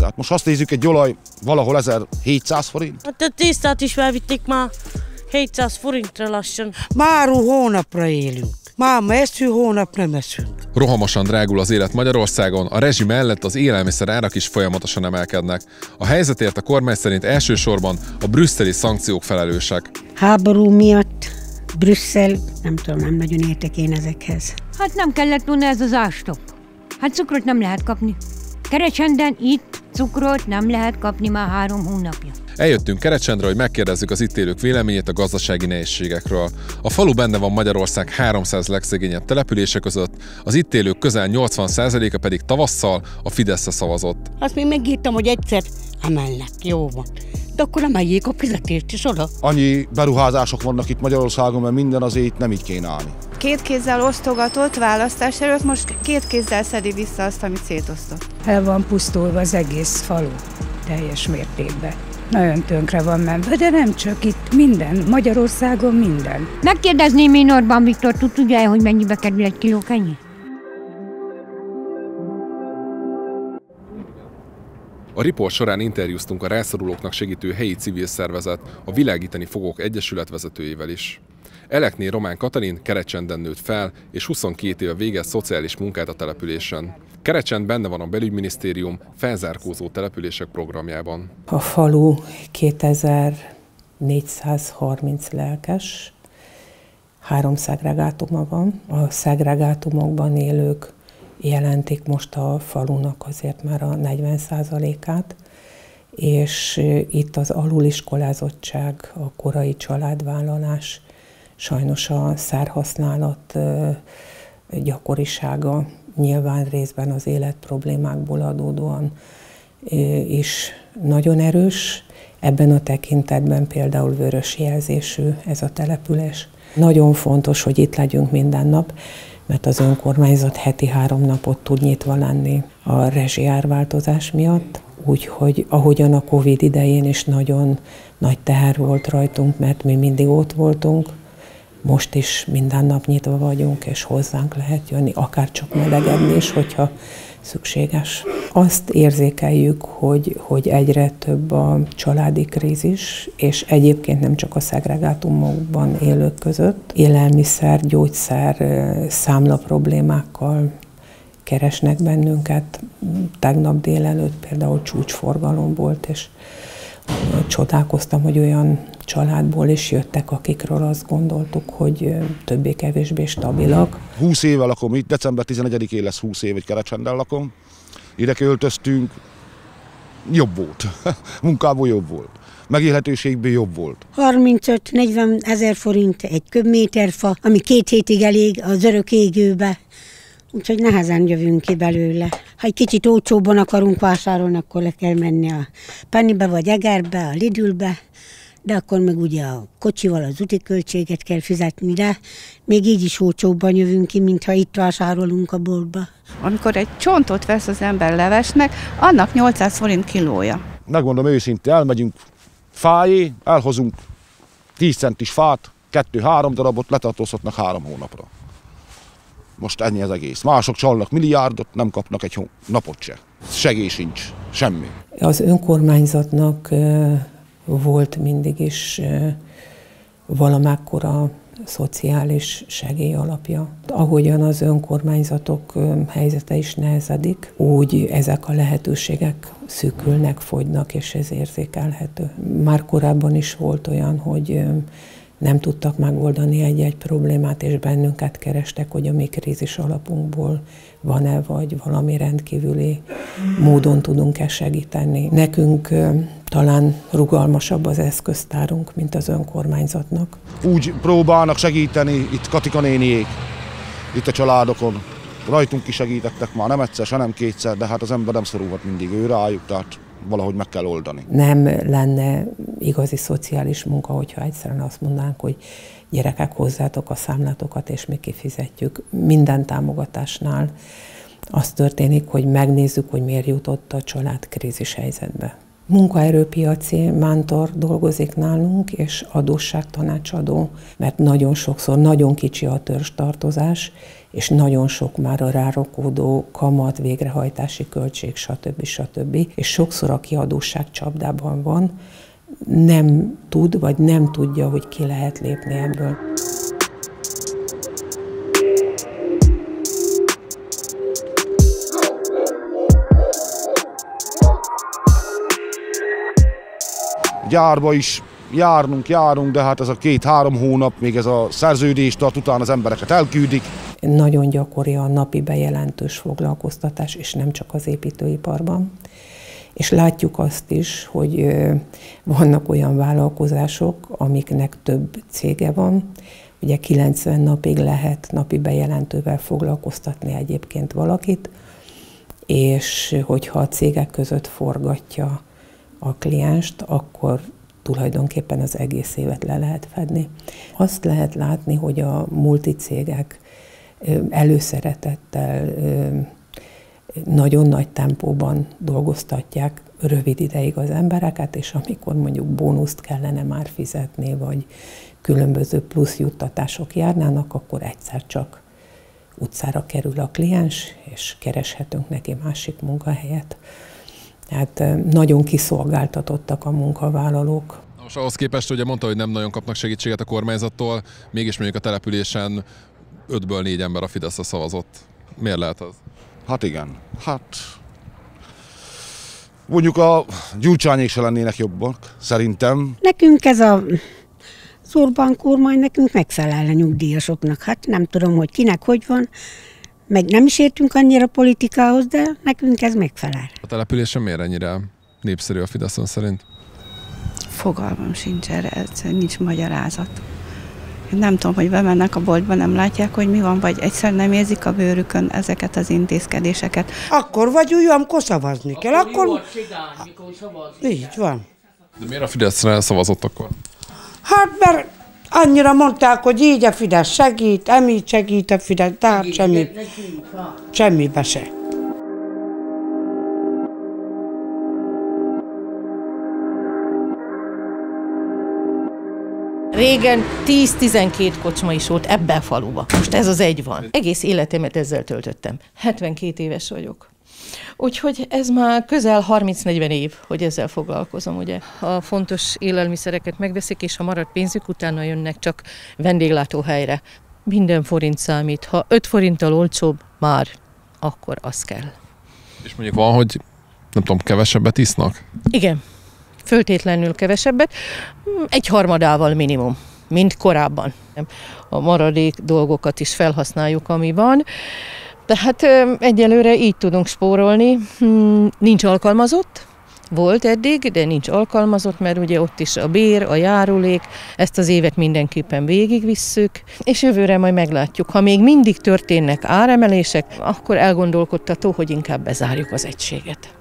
Hát most azt nézzük, egy olaj valahol 1700 forint. Hát a tésztát is elvitték már 700 forintra lassan. Már hónapra élünk. Máma eszünk, hónap nem eszünk. Rohamosan drágul az élet Magyarországon, a rezsi mellett az élelmiszer árak is folyamatosan emelkednek. A helyzetért a kormány szerint elsősorban a brüsszeli szankciók felelősek. Háború miatt Brüsszel, nem tudom, nem nagyon értek én ezekhez. Hát nem kellett volna ez az ástop. Hát cukrot nem lehet kapni. Kerecsenden itt cukrot nem lehet kapni már 3 hónapja. Eljöttünk Kerecsendre, hogy megkérdezzük az itt élők véleményét a gazdasági nehézségekről. A falu benne van Magyarország 300 legszegényebb települése között, az itt élők közel 80%-a pedig tavasszal a Fideszre szavazott. Azt még megírtam, hogy egyszer emelnek, jó van. De akkor emeljék a fizetést is oda. Annyi beruházások vannak itt Magyarországon, mert minden azért nem így kéne állni. 2 kézzel osztogatott választás előtt, most 2 kézzel szedi vissza azt, amit szétosztott. El van pusztulva az egész falu, teljes mértékben. Nagyon tönkre van menve, de nem csak itt, minden, Magyarországon minden. Megkérdezném én Orbán Viktor, tudja-e, hogy mennyibe kerül 1 kiló kenyér? A riport során interjúztunk a rászorulóknak segítő helyi civil szervezet, a Világítani Fogok Egyesület vezetőjével is. Elekné Román Katalin Kerecsenden nőtt fel, és 22 éve végez szociális munkát a településen. Kerecsend benne van a Belügyminisztérium felzárkózó települések programjában. A falu 2430 lelkes, 3 szegregátuma van. A szegregátumokban élők jelentik most a falunak azért már a 40%-át, és itt az aluliskolázottság, a korai családvállalás, sajnos a szerhasználat gyakorisága nyilván részben az életproblémákból adódóan is nagyon erős. Ebben a tekintetben például vörös jelzésű ez a település. Nagyon fontos, hogy itt legyünk minden nap, mert az önkormányzat heti 3 napot tud nyitva lenni a rezsiárváltozás miatt. Úgyhogy ahogyan a Covid idején is nagyon nagy teher volt rajtunk, mert mi mindig ott voltunk, most is minden nap nyitva vagyunk, és hozzánk lehet jönni, akár csak melegedni is, hogyha szükséges. Azt érzékeljük, hogy egyre több a családi krízis, és egyébként nem csak a szegregátumokban élők között. Élelmiszer, gyógyszer, számla problémákkal keresnek bennünket. Tegnap délelőtt például csúcsforgalom volt, és csodálkoztam, hogy olyan családból is jöttek, akikről azt gondoltuk, hogy többé-kevésbé stabilak. 20 éve lakom itt, december 11-én lesz 20 év, hogy Kerecsenden lakom. Ide költöztünk, jobb volt, munkából jobb volt, megélhetőségből jobb volt. 35-40 ezer forint egy köbméter fa, ami 2 hétig elég az örök égőbe. Úgyhogy nehezen jövünk ki belőle. Ha egy kicsit olcsóbban akarunk vásárolni, akkor le kell menni a Pennybe vagy Egerbe, a Lidlbe, de akkor meg ugye a kocsival az úti költséget kell fizetni, de még így is olcsóbban jövünk ki, mintha itt vásárolunk a boltba. Amikor egy csontot vesz az ember levesnek, annak 800 forint kilója. Megmondom őszintén, elmegyünk fájé, elhozunk 10 centis fát, 2-3 darabot, letartóztatnak 3 hónapra. Most ennyi az egész. Mások csalnak milliárdot, nem kapnak egy napot se. Segély sincs, semmi. Az önkormányzatnak volt mindig is valamekkora szociális segély alapja. Ahogyan az önkormányzatok helyzete is nehezedik, úgy ezek a lehetőségek szűkülnek, fogynak, és ez érzékelhető. Már korábban is volt olyan, hogy nem tudtak megoldani egy-egy problémát, és bennünket kerestek, hogy a mi krízis alapunkból van-e, vagy valami rendkívüli módon tudunk-e segíteni. Nekünk talán rugalmasabb az eszköztárunk, mint az önkormányzatnak. Úgy próbálnak segíteni itt Katika néniék, itt a családokon. Rajtunk is segítettek már, nem egyszer, hanem 2-szer, de hát az ember nem szorulhat mindig ő rájuk, tehát valahogy meg kell oldani. Nem lenne igazi szociális munka, hogyha egyszerűen azt mondanánk, hogy gyerekek, hozzátok a számlátokat, és mi kifizetjük. Minden támogatásnál az történik, hogy megnézzük, hogy miért jutott a család krízis helyzetbe. Munkaerőpiaci mentor dolgozik nálunk, és adósságtanácsadó, mert nagyon sokszor nagyon kicsi a törzstartozás, és nagyon sok már a rárakódó kamat, végrehajtási költség, stb. És sokszor, aki adósságcsapdában van, nem tud, vagy nem tudja, hogy ki lehet lépni ebből. Gyárba is járunk, de hát ez a 2-3 hónap, még ez a szerződés tart, utána az embereket elküldik. Nagyon gyakori a napi bejelentős foglalkoztatás, és nem csak az építőiparban. És látjuk azt is, hogy vannak olyan vállalkozások, amiknek több cége van. Ugye 90 napig lehet napi bejelentővel foglalkoztatni egyébként valakit, és hogyha a cégek között forgatja a klienst, akkor tulajdonképpen az egész évet le lehet fedni. Azt lehet látni, hogy a multicégek előszeretettel, nagyon nagy tempóban dolgoztatják rövid ideig az embereket, és amikor mondjuk bónuszt kellene már fizetni, vagy különböző plusz juttatások járnának, akkor egyszer csak utcára kerül a kliens, és kereshetünk neki másik munkahelyet. Tehát nagyon kiszolgáltatottak a munkavállalók. Most ahhoz képest, ugye mondta, hogy nem nagyon kapnak segítséget a kormányzattól, mégis mondjuk a településen 5-ből 4 ember a Fideszre szavazott. Miért lehet az? Hát igen, mondjuk a Gyurcsányék se lennének jobbak, szerintem. Nekünk ez a Orbán kormány nekünk megfelel a nyugdíjasoknak. Hát nem tudom, hogy kinek hogy van, meg nem is értünk annyira politikához, de nekünk ez megfelel. A településen miért ennyire népszerű a Fideszon szerint? Fogalmam sincs erre, nincs magyarázat. Nem tudom, hogy bemennek a boltba, nem látják, hogy mi van, vagy egyszer nem érzik a bőrükön ezeket az intézkedéseket. Akkor vagy úgy, amikor szavazni kell, akkor... Így van. De miért a Fideszre szavazott akkor? Hát mert annyira mondták, hogy így a Fidesz segít, emígy segít a Fidesz, tehát semmibe se. Régen 10-12 kocsma is volt ebben a faluban. Most ez az egy van. Egész életemet ezzel töltöttem. 72 éves vagyok. Úgyhogy ez már közel 30-40 év, hogy ezzel foglalkozom, ugye. Ha fontos élelmiszereket megveszik, és ha marad pénzük, utána jönnek csak vendéglátóhelyre. Minden forint számít. Ha 5 forinttal olcsóbb, már akkor az kell. És mondjuk van, hogy nem tudom, kevesebbet isznak? Igen. Föltétlenül kevesebbet, 1/3 minimum, mint korábban. A maradék dolgokat is felhasználjuk, ami van. Tehát egyelőre így tudunk spórolni. Nincs alkalmazott, volt eddig, de nincs alkalmazott, mert ugye ott is a bér, a járulék, ezt az évet mindenképpen végigvisszük, és jövőre majd meglátjuk. Ha még mindig történnek áremelések, akkor elgondolkodtató, hogy inkább bezárjuk az egységet.